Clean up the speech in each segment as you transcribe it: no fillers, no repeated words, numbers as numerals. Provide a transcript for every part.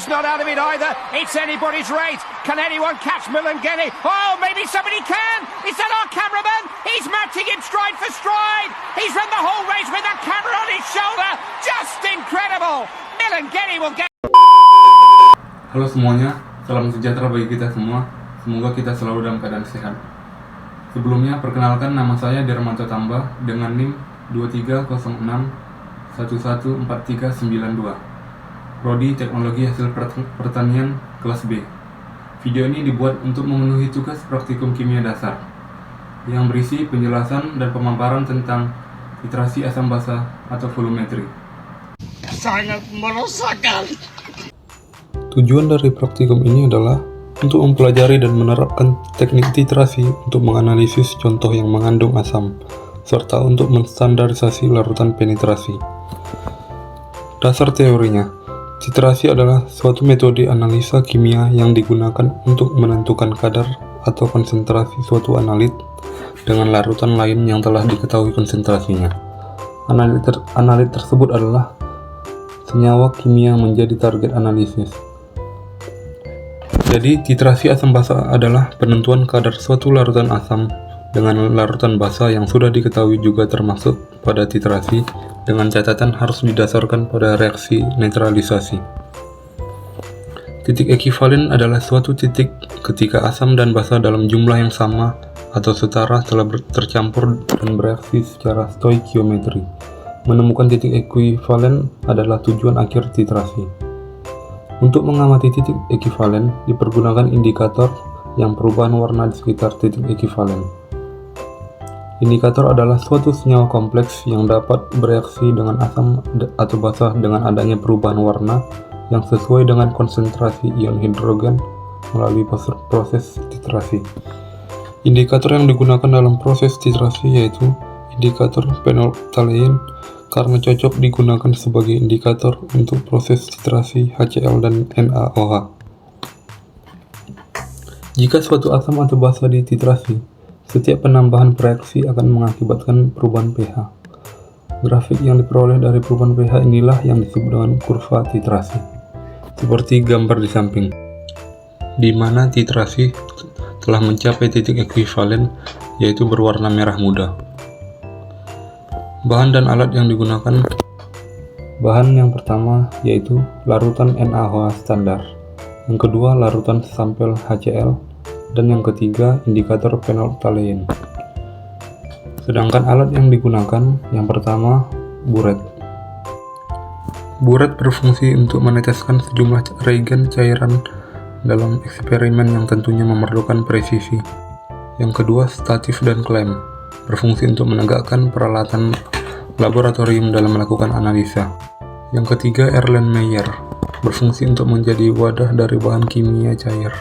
is not out of it either. It's anybody's race. Can anyone catch Milangeni? Oh, maybe somebody can. Is that our cameraman? He's matching him stride for stride. He's run the whole race with that camera on his shoulder. Just incredible. Milangeni will get... Halo semuanya, salam sejahtera bagi kita semua. Semoga kita selalu dalam keadaan sehat. Sebelumnya, perkenalkan nama saya Dermanto Tambah dengan NIM 2306114392. Prodi Teknologi Hasil Pertanian kelas B. Video ini dibuat untuk memenuhi tugas praktikum kimia dasar yang berisi penjelasan dan pemaparan tentang titrasi asam basa atau volumetri. Sangat merosakan. Tujuan dari praktikum ini adalah untuk mempelajari dan menerapkan teknik titrasi untuk menganalisis contoh yang mengandung asam, serta untuk menstandarisasi larutan penetrasi. Dasar teorinya, titrasi adalah suatu metode analisa kimia yang digunakan untuk menentukan kadar atau konsentrasi suatu analit dengan larutan lain yang telah diketahui konsentrasinya. Analit tersebut adalah senyawa kimia yang menjadi target analisis. Jadi, titrasi asam basa adalah penentuan kadar suatu larutan asam dengan larutan basa yang sudah diketahui juga termasuk pada titrasi, dengan catatan harus didasarkan pada reaksi netralisasi. Titik ekivalen adalah suatu titik ketika asam dan basa dalam jumlah yang sama atau setara telah tercampur dan bereaksi secara stoikiometri. Menemukan titik ekivalen adalah tujuan akhir titrasi. Untuk mengamati titik ekivalen, dipergunakan indikator yang perubahan warna di sekitar titik ekivalen. Indikator adalah suatu senyawa kompleks yang dapat bereaksi dengan asam atau basa dengan adanya perubahan warna yang sesuai dengan konsentrasi ion hidrogen melalui proses titrasi. Indikator yang digunakan dalam proses titrasi yaitu indikator phenolphthalein karena cocok digunakan sebagai indikator untuk proses titrasi HCl dan NaOH. Jika suatu asam atau basa dititrasi, setiap penambahan reaksi akan mengakibatkan perubahan pH. Grafik yang diperoleh dari perubahan pH inilah yang disebut dengan kurva titrasi. Seperti gambar di samping, di mana titrasi telah mencapai titik ekivalen, yaitu berwarna merah muda. Bahan dan alat yang digunakan. Bahan yang pertama yaitu larutan NaOH standar. Yang kedua larutan sampel HCl. Dan yang ketiga, indikator phenolphthalein. Sedangkan alat yang digunakan, yang pertama, buret. Buret berfungsi untuk meneteskan sejumlah reagen cairan dalam eksperimen yang tentunya memerlukan presisi. Yang kedua, statif dan klem, berfungsi untuk menegakkan peralatan laboratorium dalam melakukan analisa. Yang ketiga, Erlenmeyer, berfungsi untuk menjadi wadah dari bahan kimia cair.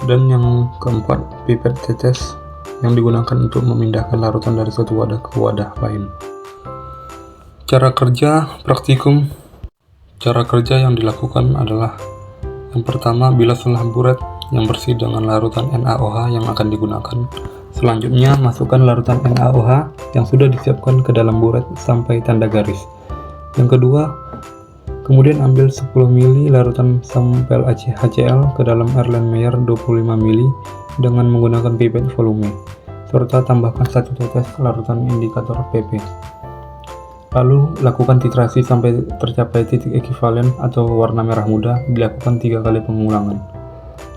Dan yang keempat, pipet tetes yang digunakan untuk memindahkan larutan dari suatu wadah ke wadah lain. Cara kerja praktikum. Cara kerja yang dilakukan adalah yang pertama, bilaslah buret yang bersih dengan larutan NaOH yang akan digunakan. Selanjutnya, masukkan larutan NaOH yang sudah disiapkan ke dalam buret sampai tanda garis. Yang kedua, kemudian ambil 10 ml larutan sampel HCl ke dalam Erlenmeyer 25 ml dengan menggunakan pipet volume, serta tambahkan 1 tetes larutan indikator PP. Lalu lakukan titrasi sampai tercapai titik ekivalen atau warna merah muda, dilakukan 3 kali pengulangan.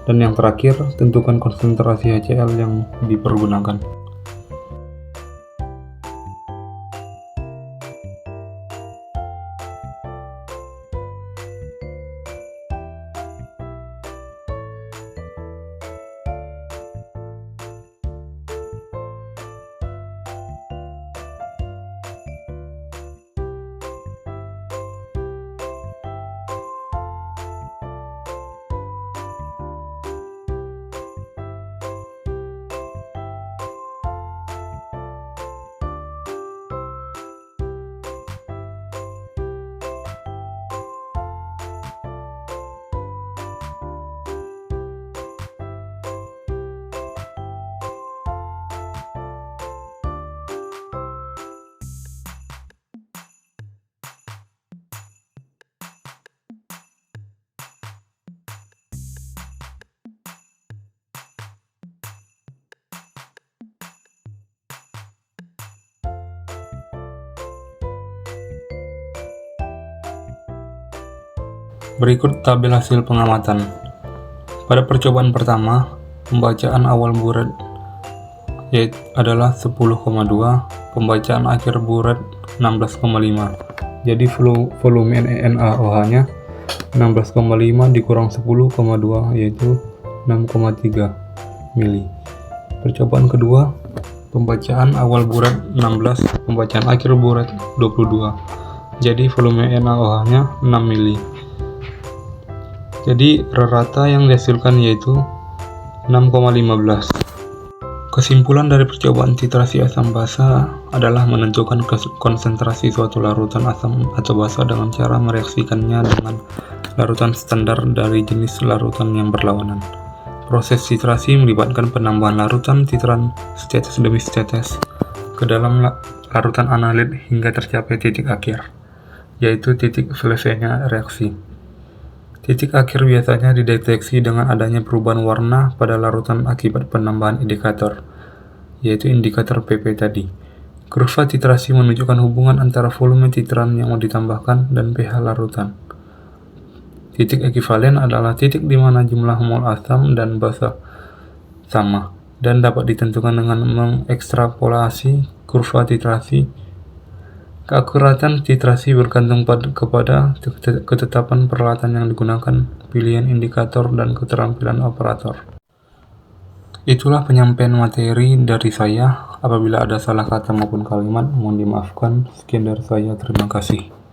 Dan yang terakhir, tentukan konsentrasi HCl yang dipergunakan. Berikut tabel hasil pengamatan. Pada percobaan pertama, pembacaan awal buret yaitu adalah 10,2, pembacaan akhir buret 16,5. Jadi volume NaOH-nya 16,5 dikurang 10,2 yaitu 6,3 mili. Percobaan kedua, pembacaan awal buret 16, pembacaan akhir buret 22. Jadi volume NaOH-nya 6 mili. Jadi rata yang dihasilkan yaitu 6,15. Kesimpulan dari percobaan titrasi asam basa adalah menentukan konsentrasi suatu larutan asam atau basa dengan cara mereaksikannya dengan larutan standar dari jenis larutan yang berlawanan. Proses titrasi melibatkan penambahan larutan titran setetes demi setetes ke dalam larutan analit hingga tercapai titik akhir, yaitu titik selesainya reaksi. Titik akhir biasanya dideteksi dengan adanya perubahan warna pada larutan akibat penambahan indikator, yaitu indikator PP tadi. Kurva titrasi menunjukkan hubungan antara volume titran yang mau ditambahkan dan pH larutan. Titik ekivalen adalah titik di mana jumlah mol asam dan basa sama, dan dapat ditentukan dengan mengekstrapolasi kurva titrasi. Keakuratan titrasi bergantung kepada ketetapan peralatan yang digunakan, pilihan indikator, dan keterampilan operator. Itulah penyampaian materi dari saya. Apabila ada salah kata maupun kalimat, mohon dimaafkan. Sekian dari saya, terima kasih.